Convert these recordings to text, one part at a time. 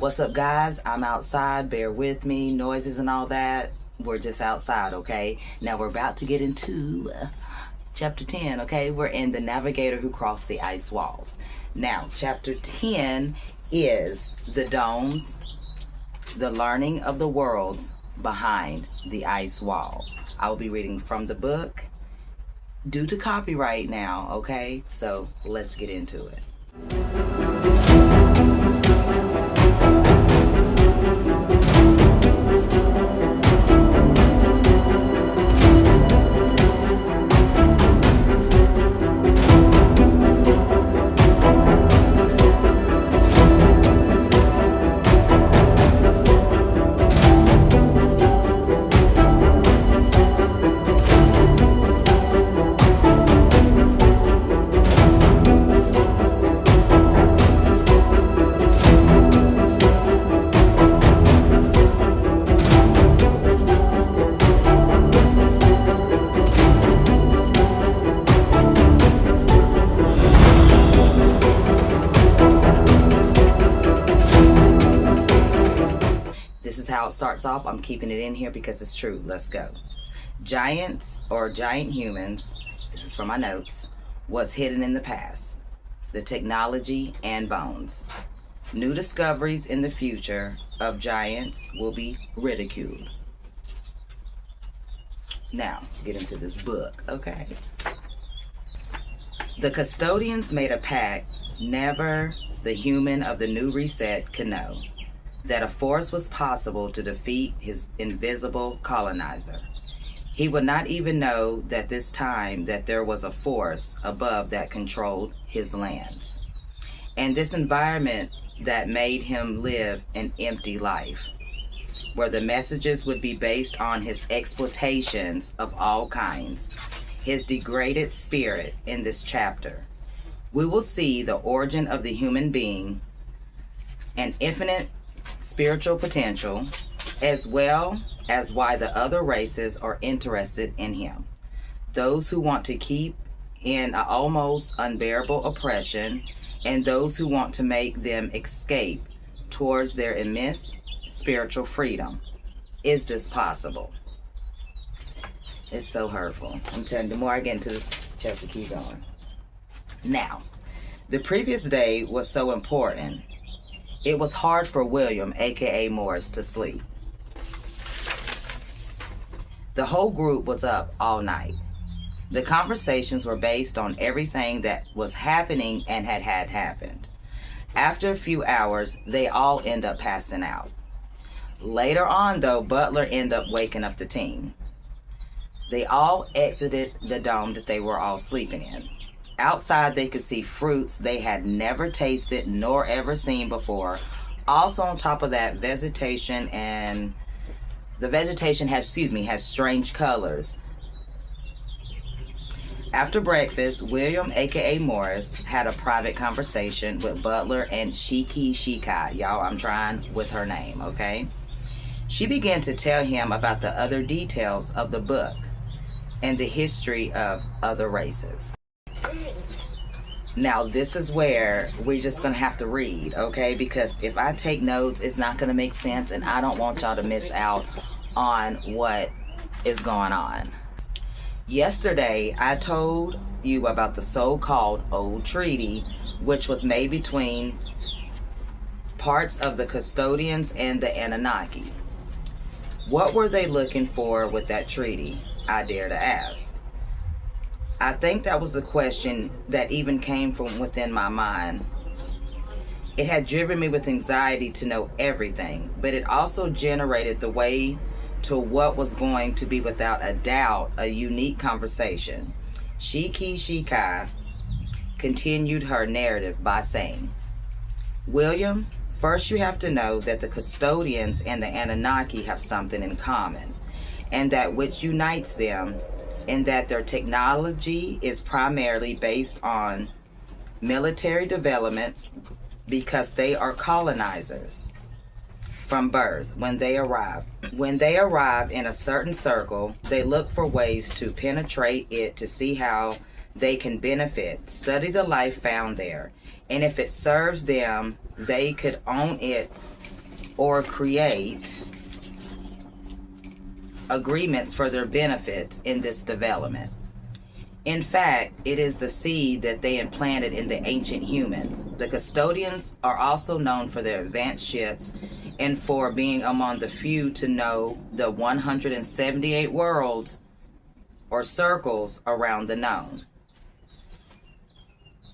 What's up, guys? I'm outside. Bear with me. Noises and all that. We're just outside, okay? Now we're about to get into chapter 10, okay? We're in The Navigator Who Crossed the Ice Walls. Now, chapter 10 is the domes, the learning of the worlds behind the ice wall. I will be reading from the book due to copyright now, okay? So let's get into it. This is how it starts off. I'm keeping it in here because it's true. Let's go. Giants or giant humans, this is from my notes, was hidden in the past. The technology and bones. New discoveries in the future of giants will be ridiculed. Now, let's get into this book, okay? The custodians made a pact never the human of the new reset could know that a force was possible to defeat his invisible colonizer. He would not even know that this time that there was a force above that controlled his lands. And this environment that made him live an empty life, where the messages would be based on his exploitations of all kinds, his degraded spirit in this chapter. We will see the origin of the human being, an infinite spiritual potential, as well as why the other races are interested in him. Those who want to keep in an almost unbearable oppression, and those who want to make them escape towards their immense spiritual freedom. Is this possible? It's so hurtful. I'm telling you, the more I get into this chapter, keep going. Now, the previous day was so important. It was hard for William, aka Morris, to sleep. The whole group was up all night. The conversations were based on everything that was happening and had happened. After a few hours, they all end up passing out. Later on, though, Butler ended up waking up the team. They all exited the dome that they were all sleeping in. Outside, they could see fruits they had never tasted nor ever seen before. Also, on top of that, vegetation has strange colors. After breakfast, William, aka Morris, had a private conversation with Butler and Chpt. Y'all, I'm trying with her name, okay? She began to tell him about the other details of the book and the history of other races. Now, this is where we're just going to have to read, okay? Because if I take notes, it's not going to make sense, and I don't want y'all to miss out on what is going on. Yesterday, I told you about the so-called old treaty, which was made between parts of the custodians and the Anunnaki. What were they looking for with that treaty? I dare to ask. I think that was a question that even came from within my mind. It had driven me with anxiety to know everything, but it also generated the way to what was going to be without a doubt a unique conversation. Chpt continued her narrative by saying, William, first you have to know that the custodians and the Anunnaki have something in common, and that which unites them, and that their technology is primarily based on military developments because they are colonizers from birth. When they arrive in a certain circle, they look for ways to penetrate it to see how they can benefit, study the life found there, and if it serves them, they could own it or create agreements for their benefits in this development. In fact, it is the seed that they implanted in the ancient humans. The custodians are also known for their advanced ships and for being among the few to know the 178 worlds or circles around the known.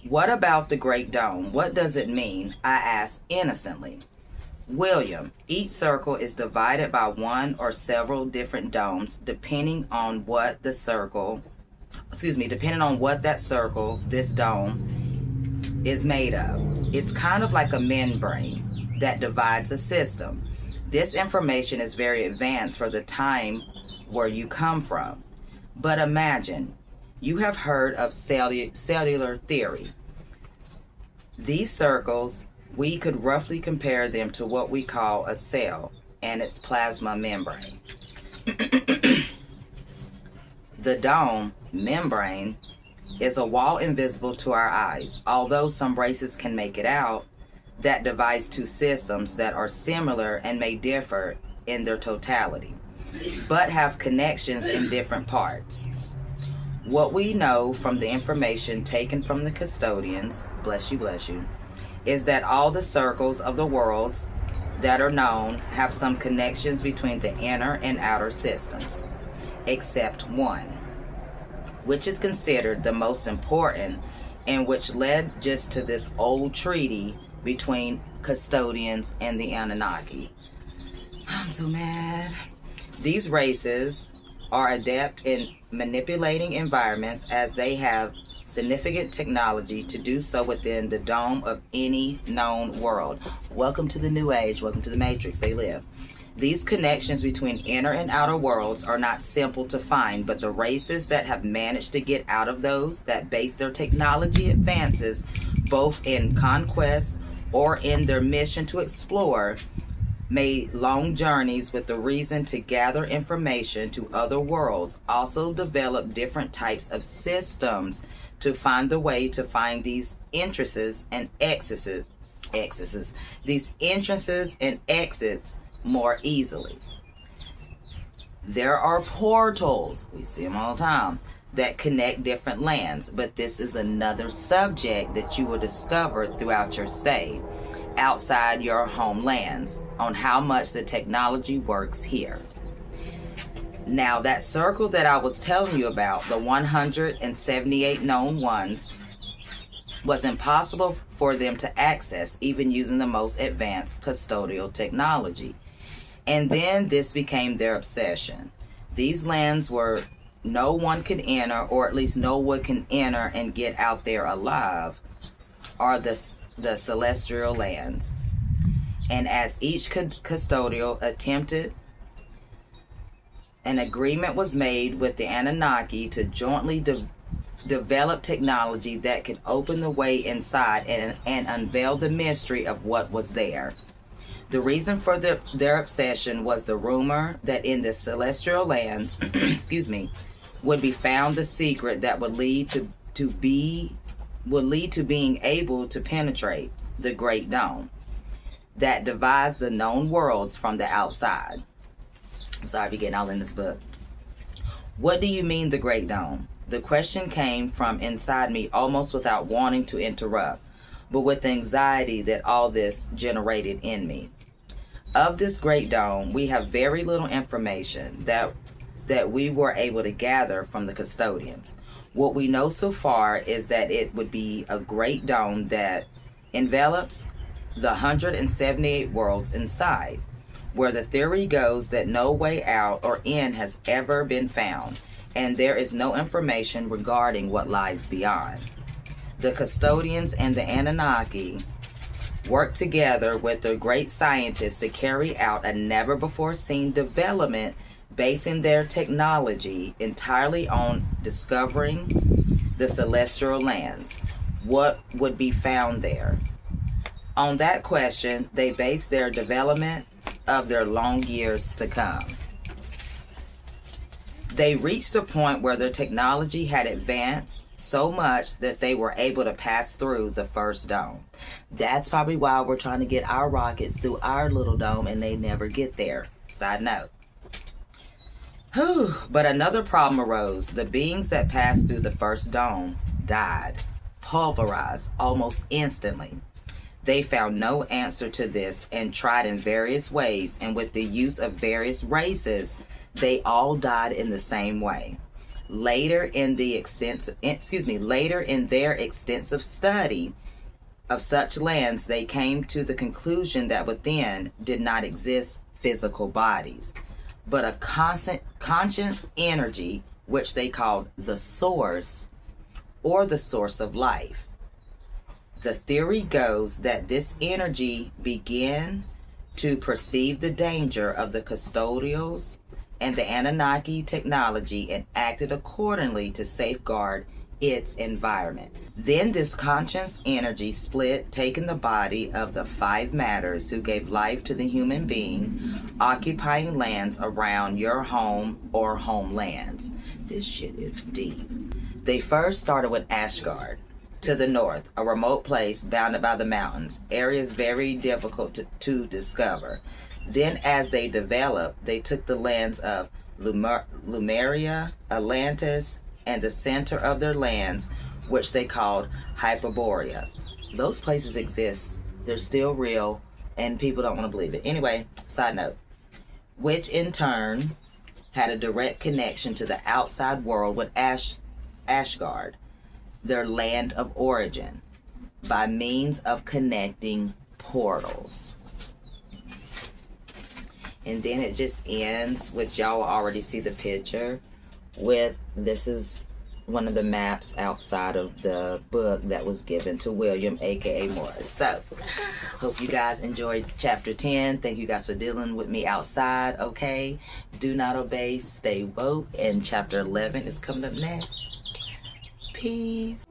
What about the Great Dome? What does it mean? I asked innocently. William, each circle is divided by one or several different domes depending on what that circle, this dome is made of. It's kind of like a membrane that divides a system. This information is very advanced for the time where you come from. But imagine, you have heard of cellular theory. These circles, we could roughly compare them to what we call a cell and its plasma membrane. The dome membrane is a wall invisible to our eyes. Although some races can make it out, that divides two systems that are similar and may differ in their totality, but have connections in different parts. What we know from the information taken from the custodians, bless you, is that all the circles of the worlds that are known have some connections between the inner and outer systems, except one, which is considered the most important and which led just to this old treaty between custodians and the Anunnaki. I'm so mad. These races are adept in manipulating environments as they have significant technology to do so within the dome of any known world. Welcome to the New Age. Welcome to the Matrix. They live. These connections between inner and outer worlds are not simple to find, but the races that have managed to get out of those that base their technology advances both in conquest or in their mission to explore made long journeys with the reason to gather information to other worlds, also develop different types of systems to find the way to find these entrances and exits more easily. There are portals, we see them all the time, that connect different lands, but this is another subject that you will discover throughout your stay outside your homelands on how much the technology works here. Now, that circle that I was telling you about, the 178 known ones, was impossible for them to access even using the most advanced custodial technology. And then this became their obsession. These lands were no one could enter, or at least no one can enter and get out there alive, are the celestial lands. And as each custodial attempted, an agreement was made with the Anunnaki to jointly develop technology that could open the way inside and unveil the mystery of what was there. The reason for their obsession was the rumor that in the celestial lands, would be found the secret that would lead to being able to penetrate the Great Dome that divides the known worlds from the outside. I'm sorry if you're getting all in this book. What do you mean, the Great Dome? The question came from inside me almost without wanting to interrupt, but with the anxiety that all this generated in me. Of this Great Dome, we have very little information that we were able to gather from the custodians. What we know so far is that it would be a great dome that envelops the 178 worlds inside, where the theory goes that no way out or in has ever been found, and there is no information regarding what lies beyond. The custodians and the Anunnaki work together with the great scientists to carry out a never-before-seen development, basing their technology entirely on discovering the celestial lands. What would be found there? On that question, they base their development of their long years to come. They reached a point where their technology had advanced so much that they were able to pass through the first dome. That's probably why we're trying to get our rockets through our little dome and they never get there. Side note. But another problem arose. The beings that passed through the first dome died, pulverized almost instantly. They found no answer to this and tried in various ways, and with the use of various races, they all died in the same way. Later in their extensive study of such lands, they came to the conclusion that within did not exist physical bodies, but a conscious energy, which they called the source, or the source of life. The theory goes that this energy began to perceive the danger of the custodials and the Anunnaki technology and acted accordingly to safeguard its environment. Then this conscious energy split, taking the body of the five matters who gave life to the human being, occupying lands around your home or homelands. This shit is deep. They first started with Asgard, to the north, a remote place bounded by the mountains, areas very difficult to discover. Then as they developed, they took the lands of Lemuria, Atlantis, and the center of their lands, which they called Hyperborea. Those places exist. They're still real, and people don't want to believe it. Anyway, side note, which in turn had a direct connection to the outside world with Asgard, their land of origin, by means of connecting portals. And then it just ends, which y'all already see the picture, with this is one of the maps outside of the book that was given to William, aka Morris. So, hope you guys enjoyed chapter 10. Thank you guys for dealing with me outside, okay? Do not obey, stay woke, and chapter 11 is coming up next. Peace.